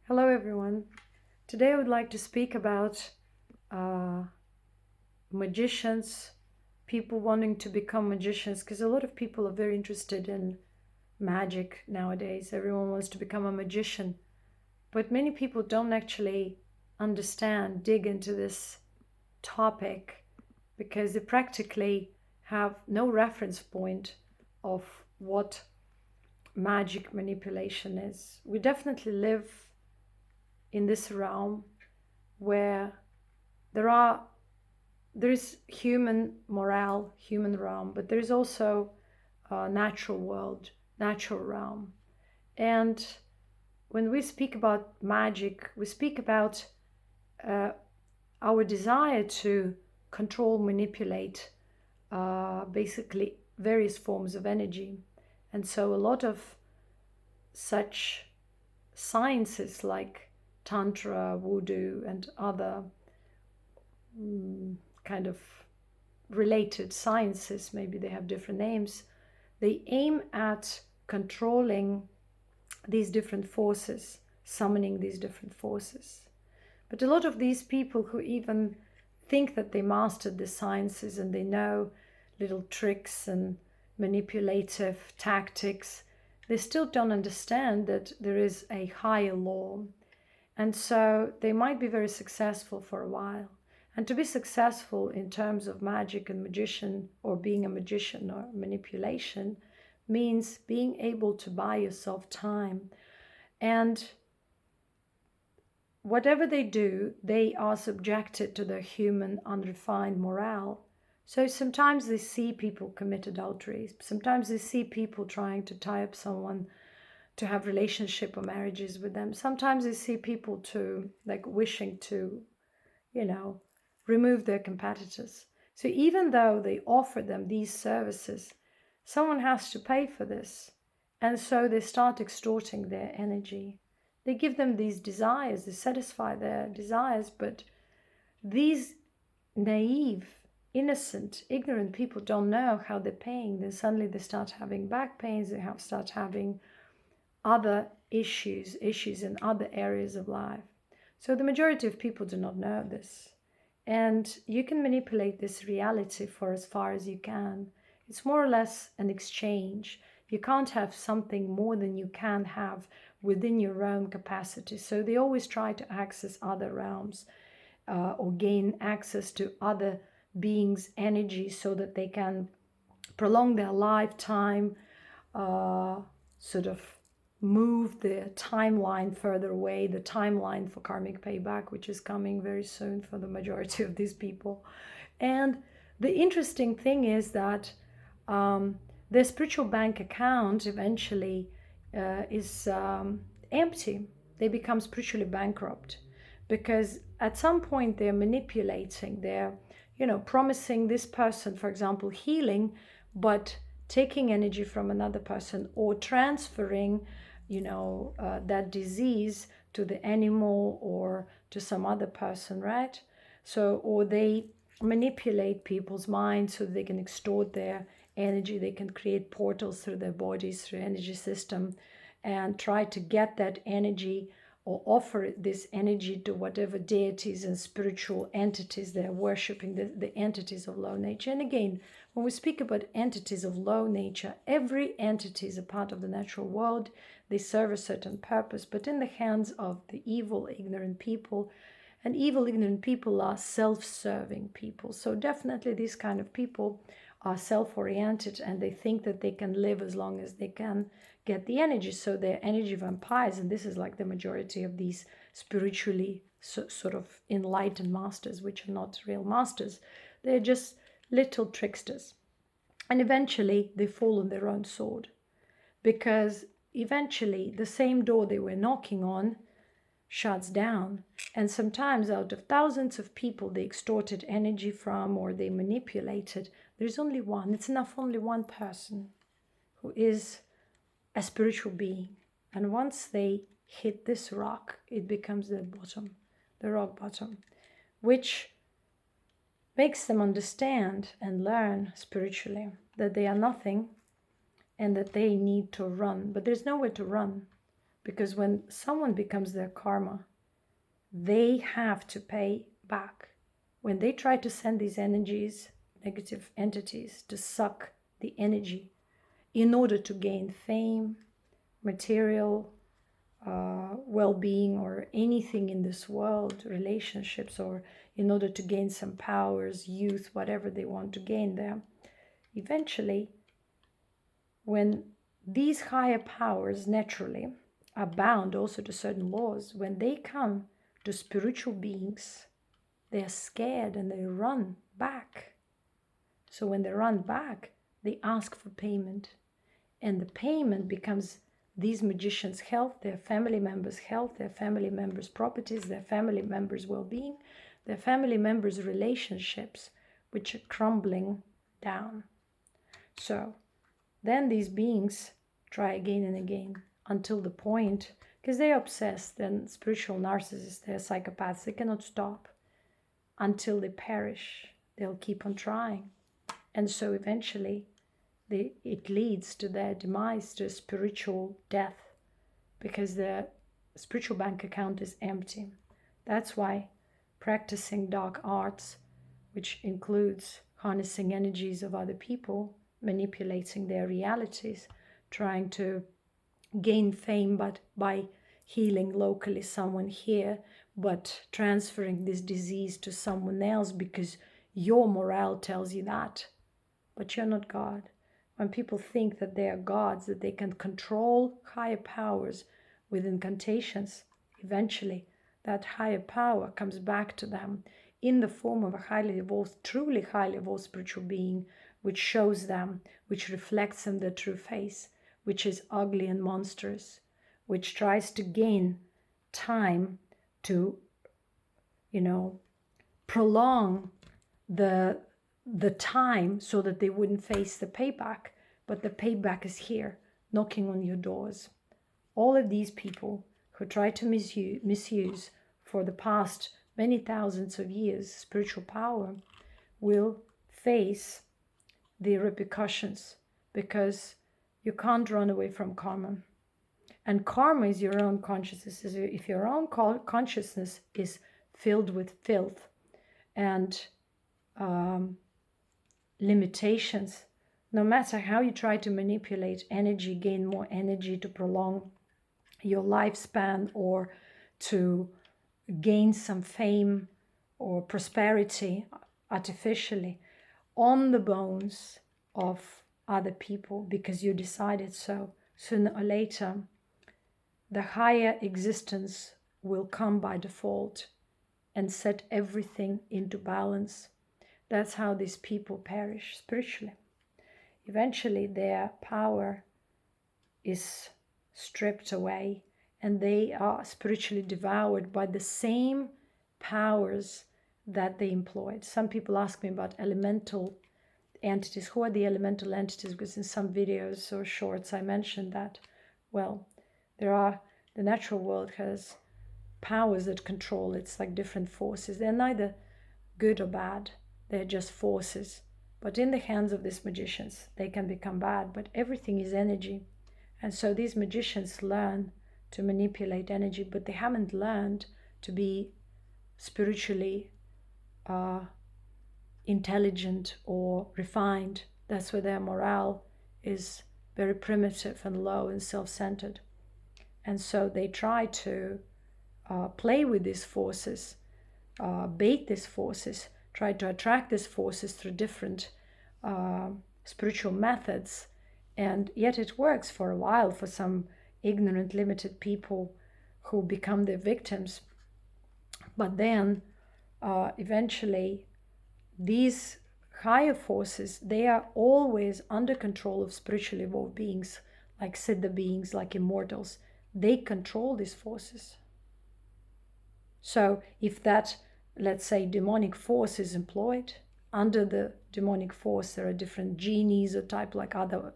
Hello everyone. Today I would like to speak about magicians, people wanting to become magicians, because a lot of people are very interested in magic nowadays. Everyone wants to become a magician, but many people don't actually understand, dig into this topic because they practically have no reference point of what magic manipulation is. We definitely live in this realm where there is human morale, human realm, but there is also a natural world, natural realm. And when we speak about magic, we speak about our desire to control, manipulate basically various forms of energy. And so a lot of such sciences like Tantra, Voodoo, and other kind of related sciences, maybe they have different names, they aim at controlling these different forces, summoning these different forces. But a lot of these people who even think that they mastered the sciences and they know little tricks and manipulative tactics, they still don't understand that there is a higher law. And so they might be very successful for a while. And to be successful in terms of magic and magician, or being a magician or manipulation, means being able to buy yourself time. And whatever they do, they are subjected to their human unrefined morale. So sometimes they see people commit adultery. Sometimes they see people trying to tie up someone to have relationship or marriages with them. Sometimes they see people to wishing to, remove their competitors. So even though they offer them these services, someone has to pay for this. And so they start extorting their energy. They give them these desires, they satisfy their desires, but these naive, innocent, ignorant people don't know how they're paying. Then suddenly they start having back pains, they start having other issues in other areas of life. So the majority of people do not know this. And you can manipulate this reality for as far as you can. It's more or less an exchange. You can't have something more than you can have within your own capacity. So they always try to access other realms or gain access to other beings' energy so that they can prolong their lifetime, sort of move the timeline further away, the timeline for karmic payback, which is coming very soon for the majority of these people. And the interesting thing is that their spiritual bank account eventually is empty. They become spiritually bankrupt because at some point they're manipulating, they're promising this person, for example, healing, but taking energy from another person, or transferring that disease to the animal or to some other person, right? So, or they manipulate people's minds so they can extort their energy. They can create portals through their bodies, through energy system, and try to get that energy or offer this energy to whatever deities and spiritual entities they're worshipping, the entities of low nature. And again, when we speak about entities of low nature, every entity is a part of the natural world. They serve a certain purpose, but in the hands of the evil, ignorant people. And evil, ignorant people are self-serving people. So definitely these kind of people are self-oriented, and they think that they can live as long as they can get the energy. So they're energy vampires, and this is like the majority of these spiritually sort of enlightened masters, which are not real masters. They're just little tricksters. And eventually they fall on their own sword, because eventually the same door they were knocking on shuts down. And sometimes out of thousands of people they extorted energy from, or they manipulated, there's only one. It's enough, only one person who is a spiritual being. And once they hit this rock, it becomes the bottom, the rock bottom, which makes them understand and learn spiritually that they are nothing and that they need to run. But there's nowhere to run. Because when someone becomes their karma, they have to pay back. When they try to send these energies, negative entities, to suck the energy in order to gain fame, material well-being, or anything in this world, relationships, or in order to gain some powers, youth, whatever they want to gain there, eventually, when these higher powers naturally are bound also to certain laws, when they come to spiritual beings, they are scared and they run back. So when they run back, they ask for payment. And the payment becomes these magicians' health, their family members' health, their family members' properties, their family members' well-being, their family members' relationships, which are crumbling down. So then these beings try again and again until the point, because they're obsessed, and spiritual narcissists, they're psychopaths, they cannot stop until they perish. They'll keep on trying. And so eventually it leads to their demise, to spiritual death, because their spiritual bank account is empty. That's why practicing dark arts, which includes harnessing energies of other people, manipulating their realities, trying to gain fame but by healing locally someone here, but transferring this disease to someone else because your morale tells you that. But you're not God. When people think that they are gods, that they can control higher powers with incantations, eventually that higher power comes back to them in the form of a highly evolved, truly highly evolved spiritual being, which shows them, which reflects them their true face, which is ugly and monstrous, which tries to gain time to, prolong the time so that they wouldn't face the payback. But the payback is here, knocking on your doors. All of these people who try to misuse for the past many thousands of years spiritual power will face the repercussions, because you can't run away from karma. And karma is your own consciousness. If your own consciousness is filled with filth and limitations, no matter how you try to manipulate energy, gain more energy to prolong your lifespan or to gain some fame or prosperity artificially on the bones of other people because you decided so, sooner or later the higher existence will come by default and set everything into balance. That's how these people perish spiritually. Eventually their power is stripped away and they are spiritually devoured by the same powers that they employed. Some people ask me about elemental entities. Who are the elemental entities? Because in some videos or shorts I mentioned that. Well, the natural world has powers that control. It's like different forces. They're neither good or bad. They're just forces. But in the hands of these magicians, they can become bad. But everything is energy. And so these magicians learn to manipulate energy, but they haven't learned to be spiritually intelligent or refined. That's where their morale is very primitive and low and self-centered. And so they try to play with these forces, bait these forces, try to attract these forces through different spiritual methods. And yet it works for a while for some ignorant, limited people who become their victims. But then eventually these higher forces, they are always under control of spiritually evolved beings, like Siddha beings, like immortals. They control these forces. So if that, let's say, demonic force is employed, under the demonic force there are different genies or type like other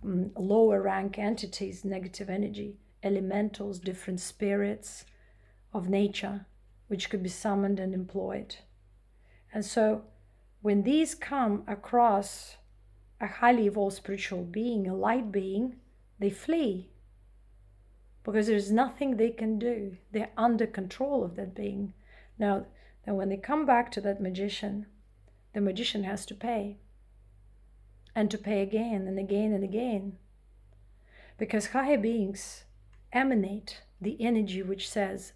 lower rank entities, negative energy, elementals, different spirits of nature, which could be summoned and employed. And so when these come across a highly evolved spiritual being, a light being, they flee. because there's nothing they can do. They're under control of that being. Now, then when they come back to that magician, the magician has to pay, and to pay again and again and again, because higher beings emanate the energy which says,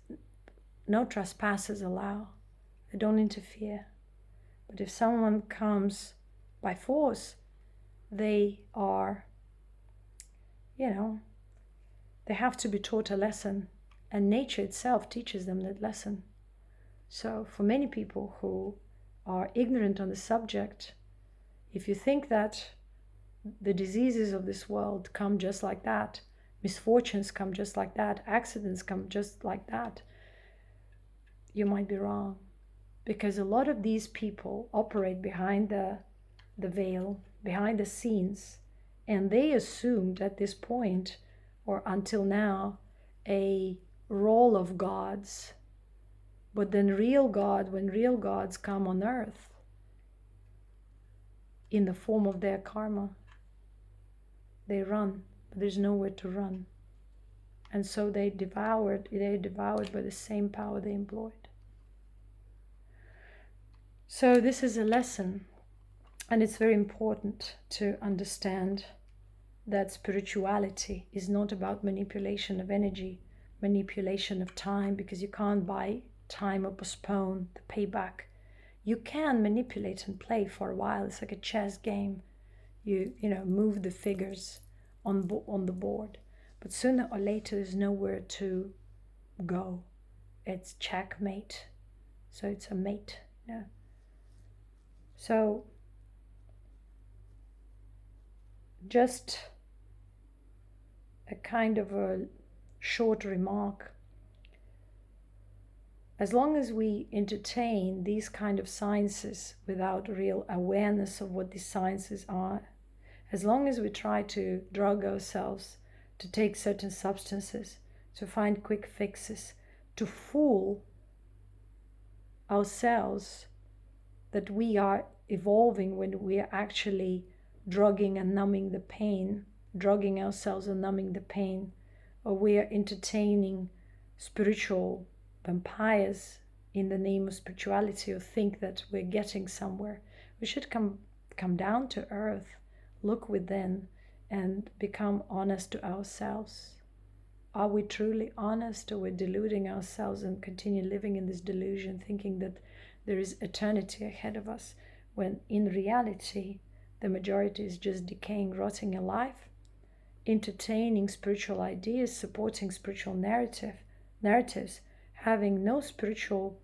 no trespassers allowed. They don't interfere. But if someone comes by force, they are, they have to be taught a lesson, and nature itself teaches them that lesson. So for many people who are ignorant on the subject, if you think that the diseases of this world come just like that, misfortunes come just like that, accidents come just like that, you might be wrong. Because a lot of these people operate behind the veil, behind the scenes, and they assumed at this point, or until now, a role of gods. But then when real gods come on earth in the form of their karma, they run, but there's nowhere to run. And so they're devoured by the same power they employed. So this is a lesson, and it's very important to understand that spirituality is not about manipulation of energy, manipulation of time, because you can't buy time or postpone the payback. You can manipulate and play for a while. It's like a chess game. You move the figures on the board, but sooner or later there's nowhere to go. It's checkmate. So it's a mate. Yeah. So just a kind of a short remark. As long as we entertain these kind of sciences without real awareness of what these sciences are, as long as we try to drug ourselves, to take certain substances, to find quick fixes, to fool ourselves that we are evolving when we are actually drugging and numbing the pain, drugging ourselves and numbing the pain, or we are entertaining spiritual vampires in the name of spirituality, or think that we're getting somewhere. We should come down to earth, look within, and become honest to ourselves. Are we truly honest, or we're deluding ourselves and continue living in this delusion, thinking that there is eternity ahead of us, when in reality the majority is just decaying, rotting alive, entertaining spiritual ideas, supporting spiritual narratives, having no spiritual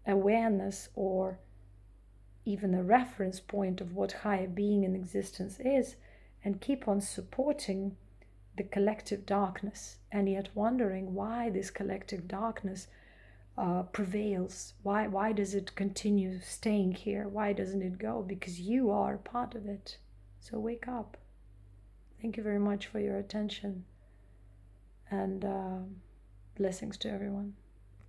awareness or even a reference point of what higher being in existence is, and keep on supporting the collective darkness, and yet wondering why this collective darkness prevails. Why does it continue staying here? Why doesn't it go? Because you are a part of it. So wake up. Thank you very much for your attention, and blessings to everyone.